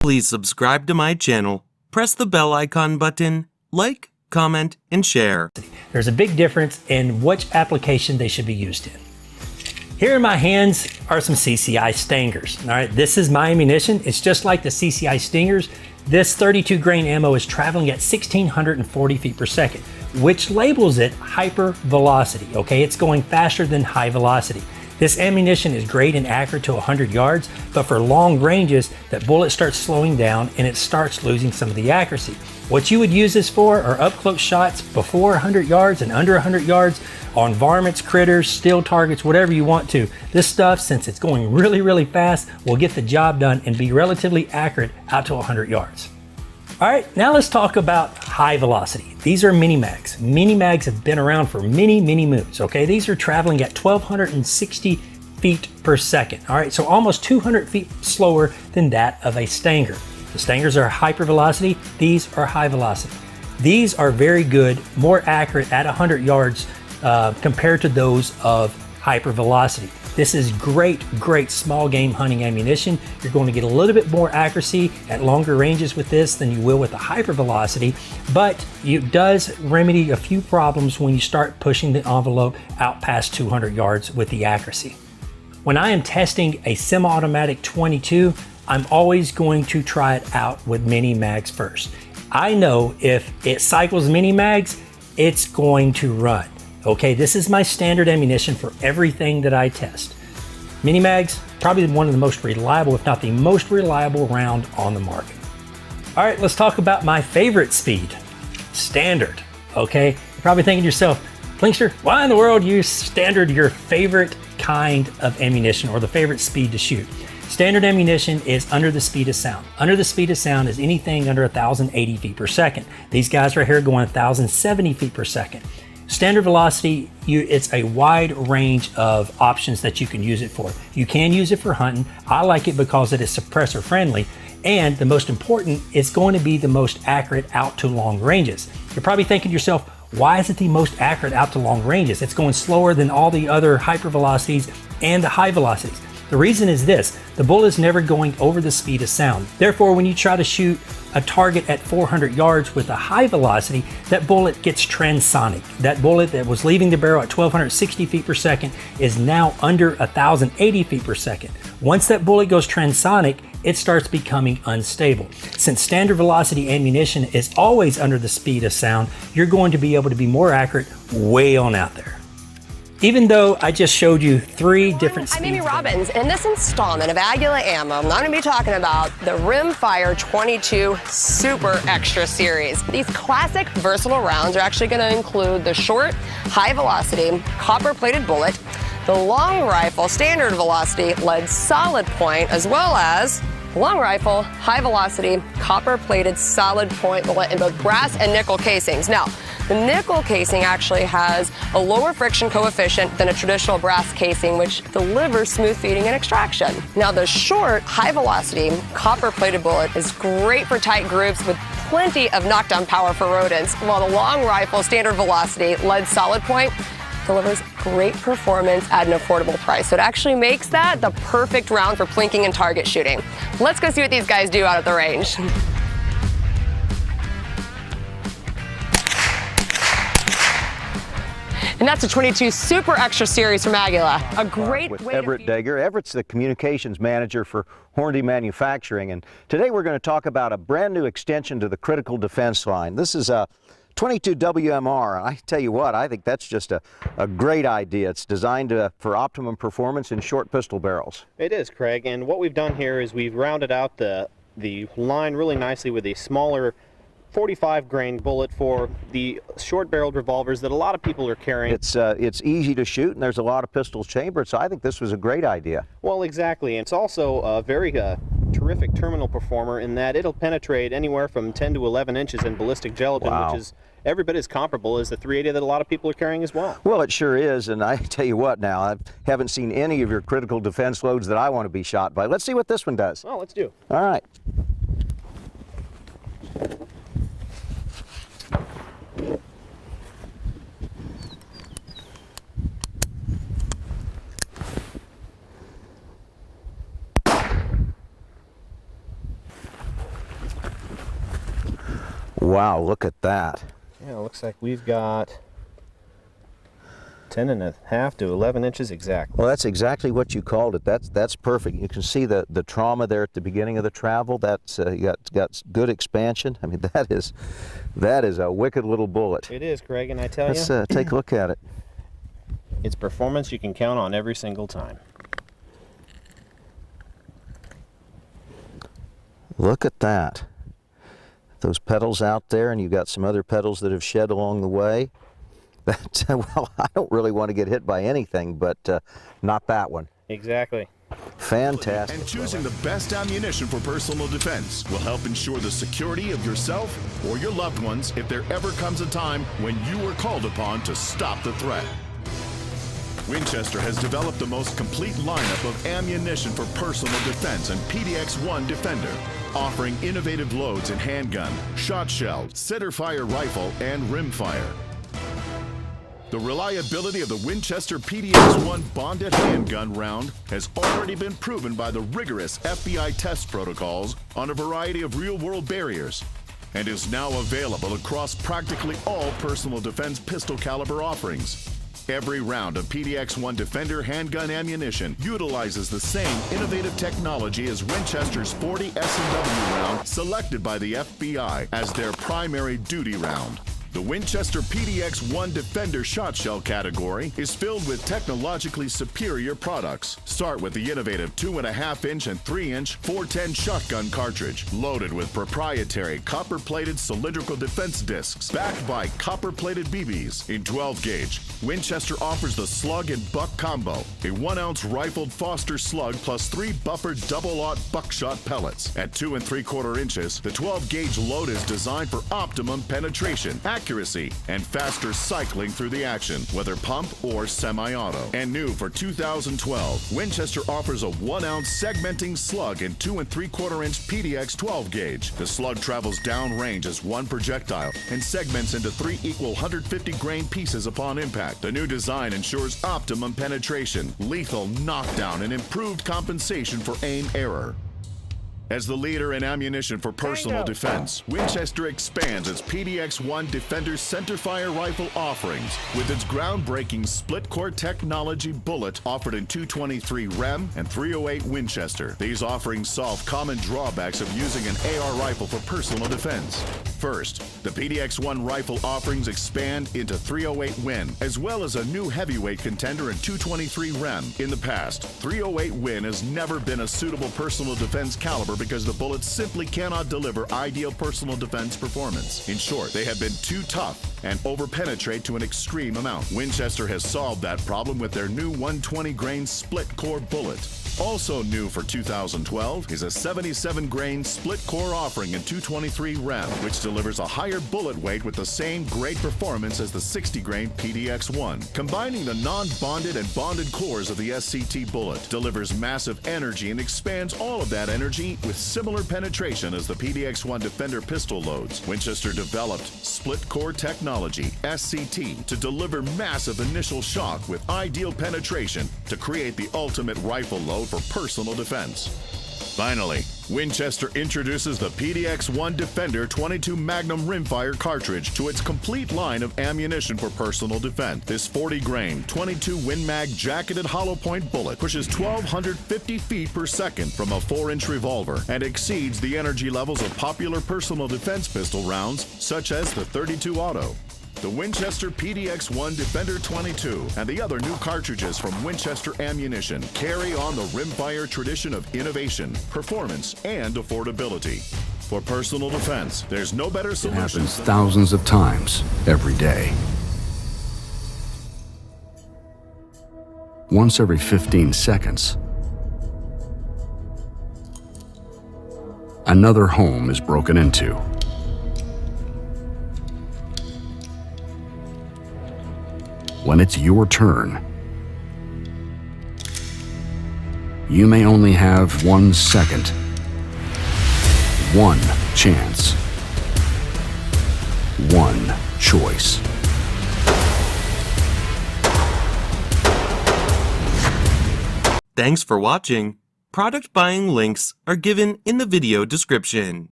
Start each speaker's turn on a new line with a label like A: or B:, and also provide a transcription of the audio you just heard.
A: Please subscribe to my channel, press the bell icon button, like, comment, and share.
B: There's a big difference in which application they should be used in. Here in my hands are some CCI Stingers. All right, this is my ammunition. It's just like the CCI Stingers. This 32 grain ammo is traveling at 1,640 feet per second, which labels it hyper velocity. Okay, it's going faster than high velocity. This ammunition is great and accurate to 100 yards, but for long ranges, that bullet starts slowing down and it starts losing some of the accuracy. What you would use this for are up close shots before 100 yards and under 100 yards on varmints, critters, steel targets, whatever you want to. This stuff, since it's going really, really fast, will get the job done and be relatively accurate out to 100 yards. All right, now let's talk about high velocity. These are mini mags. Mini mags have been around for many, many moons, okay? These are traveling at 1,260 feet per second, all right? So almost 200 feet slower than that of a Stinger. The Stingers are hyper velocity, these are high velocity. These are very good, more accurate at 100 yards compared to those of hyper velocity. This is great, great small game hunting ammunition. You're going to get a little bit more accuracy at longer ranges with this than you will with the hyper velocity, but it does remedy a few problems when you start pushing the envelope out past 200 yards with the accuracy. When I am testing a semi-automatic 22, I'm always going to try it out with mini mags first. I know if it cycles mini mags, it's going to run. Okay, this is my standard ammunition for everything that I test. Mini mags, probably one of the most reliable, if not the most reliable round on the market. All right, let's talk about my favorite speed, standard. Okay, you're probably thinking to yourself, Plinkster, why in the world use standard your favorite kind of ammunition or the favorite speed to shoot? Standard ammunition is under the speed of sound. Under the speed of sound is anything under 1,080 feet per second. These guys right here going 1,070 feet per second. Standard velocity, it's a wide range of options that you can use it for. You can use it for hunting. I like it because it is suppressor friendly. And the most important, it's going to be the most accurate out to long ranges. You're probably thinking to yourself, why is it the most accurate out to long ranges? It's going slower than all the other hyper velocities and the high velocities. The reason is this, the bullet is never going over the speed of sound. Therefore, when you try to shoot a target at 400 yards with a high velocity, that bullet gets transonic. That bullet that was leaving the barrel at 1,260 feet per second is now under 1,080 feet per second. Once that bullet goes transonic, it starts becoming unstable. Since standard velocity ammunition is always under the speed of sound, you're going to be able to be more accurate way on out there. Even though I just showed you three different speeds.
C: I'm Amy Robbins. In this installment of Aguila Ammo, I'm going to be talking about the Rimfire 22 Super Extra Series. These classic versatile rounds are actually going to include the short, high velocity, copper plated bullet, the long rifle standard velocity lead solid point, as well as long rifle, high velocity, copper plated solid point bullet in both brass and nickel casings. Now, the nickel casing actually has a lower friction coefficient than a traditional brass casing, which delivers smooth feeding and extraction. Now, the short, high velocity, copper plated bullet is great for tight groups with plenty of knockdown power for rodents, while the long rifle, standard velocity, lead solid point delivers great performance at an affordable price. So it actually makes that the perfect round for plinking and target shooting. Let's go see what these guys do out at the range. And that's a 22 Super Extra Series from Aguila. A great
D: with
C: way
D: Everett Dager. Everett's the communications manager for Hornady Manufacturing, and today we're going to talk about a brand new extension to the Critical Defense line. This is a 22 WMR. I tell you what, I think that's just a great idea. It's designed for optimum performance in short pistol barrels.
E: It is, Craig, and what we've done here is we've rounded out the line really nicely with a smaller 45 grain bullet for the short-barreled revolvers that a lot of people are carrying.
D: It's easy to shoot, and there's a lot of pistols chambered, so I think this was a great idea.
E: Well, exactly, and it's also a very terrific terminal performer in that it'll penetrate anywhere from 10 to 11 inches in ballistic gelatin,
D: Wow.
E: which is every bit as comparable as the 380 that a lot of people are carrying as well.
D: Well, it sure is, and I tell you what now, I haven't seen any of your critical defense loads that I want to be shot by. Let's see what this one does.
E: Well, let's do.
D: All right. Wow, look at that.
E: Yeah, it looks like we've got 10.5 to 11 inches exactly.
D: Well, that's exactly what you called it. That's perfect. You can see the trauma there at the beginning of the travel. That's you got good expansion. I mean, that is a wicked little bullet.
E: It is, Greg, and I tell
D: Let's
E: you,
D: take a look at it.
E: it's performance you can count on every single time.
D: Look at that. Those petals out there, and you've got some other petals that have shed along the way. That, well, I don't really want to get hit by anything, but not that one.
E: Exactly.
D: Fantastic.
F: And choosing the best ammunition for personal defense will help ensure the security of yourself or your loved ones if there ever comes a time when you are called upon to stop the threat. Winchester has developed the most complete lineup of ammunition for personal defense and PDX-1 Defender, offering innovative loads in handgun, shot shell, centerfire rifle, and rimfire. The reliability of the Winchester PDX-1 bonded handgun round has already been proven by the rigorous FBI test protocols on a variety of real-world barriers and is now available across practically all personal defense pistol caliber offerings. Every round of PDX-1 Defender handgun ammunition utilizes the same innovative technology as Winchester's 40 S&W round selected by the FBI as their primary duty round. The Winchester PDX-1 Defender shot shell category is filled with technologically superior products. Start with the innovative 2.5-inch and 3-inch 410 shotgun cartridge, loaded with proprietary copper-plated cylindrical defense discs, backed by copper-plated BBs. In 12-gauge, Winchester offers the slug and buck combo, a 1-ounce rifled Foster slug plus 3 buffered double-aught buckshot pellets. At 2 3/4 inches, the 12-gauge load is designed for optimum penetration, accuracy, and faster cycling through the action, whether pump or semi-auto. And new for 2012, Winchester offers a 1-ounce segmenting slug and 2 3/4-inch PDX 12-gauge. The slug travels downrange as one projectile and segments into 3 equal 150-grain pieces upon impact. The new design ensures optimum penetration, lethal knockdown, and improved compensation for aim error. As the leader in ammunition for personal defense, Winchester expands its PDX-1 Defender centerfire rifle offerings with its groundbreaking split-core technology bullet offered in .223 Rem and .308 Winchester. These offerings solve common drawbacks of using an AR rifle for personal defense. First, the PDX-1 rifle offerings expand into .308 Win, as well as a new heavyweight contender in .223 Rem. In the past, .308 Win has never been a suitable personal defense caliber because the bullets simply cannot deliver ideal personal defense performance. In short, they have been too tough and over-penetrate to an extreme amount. Winchester has solved that problem with their new 120-grain split-core bullet. Also new for 2012 is a 77-grain split-core offering in .223 Rem, which delivers a higher bullet weight with the same great performance as the 60-grain PDX-1. Combining the non-bonded and bonded cores of the SCT bullet delivers massive energy and expands all of that energy with similar penetration as the PDX-1 Defender pistol loads. Winchester developed split-core technology, SCT, to deliver massive initial shock with ideal penetration to create the ultimate rifle load for personal defense. Finally, Winchester introduces the PDX-1 Defender 22 Magnum rimfire cartridge to its complete line of ammunition for personal defense. This 40-grain, 22 Win Mag jacketed hollow point bullet pushes 1,250 feet per second from a 4-inch revolver and exceeds the energy levels of popular personal defense pistol rounds such as the .32 Auto. The Winchester PDX-1 Defender 22 and the other new cartridges from Winchester Ammunition carry on the rimfire tradition of innovation, performance, and affordability. For personal defense, there's no better solution.
G: It happens thousands of times every day. Once every 15 seconds, another home is broken into. When it's your turn, you may only have 1 second, 1 chance, 1 choice.
A: Thanks for watching. Product buying links are given in the video description.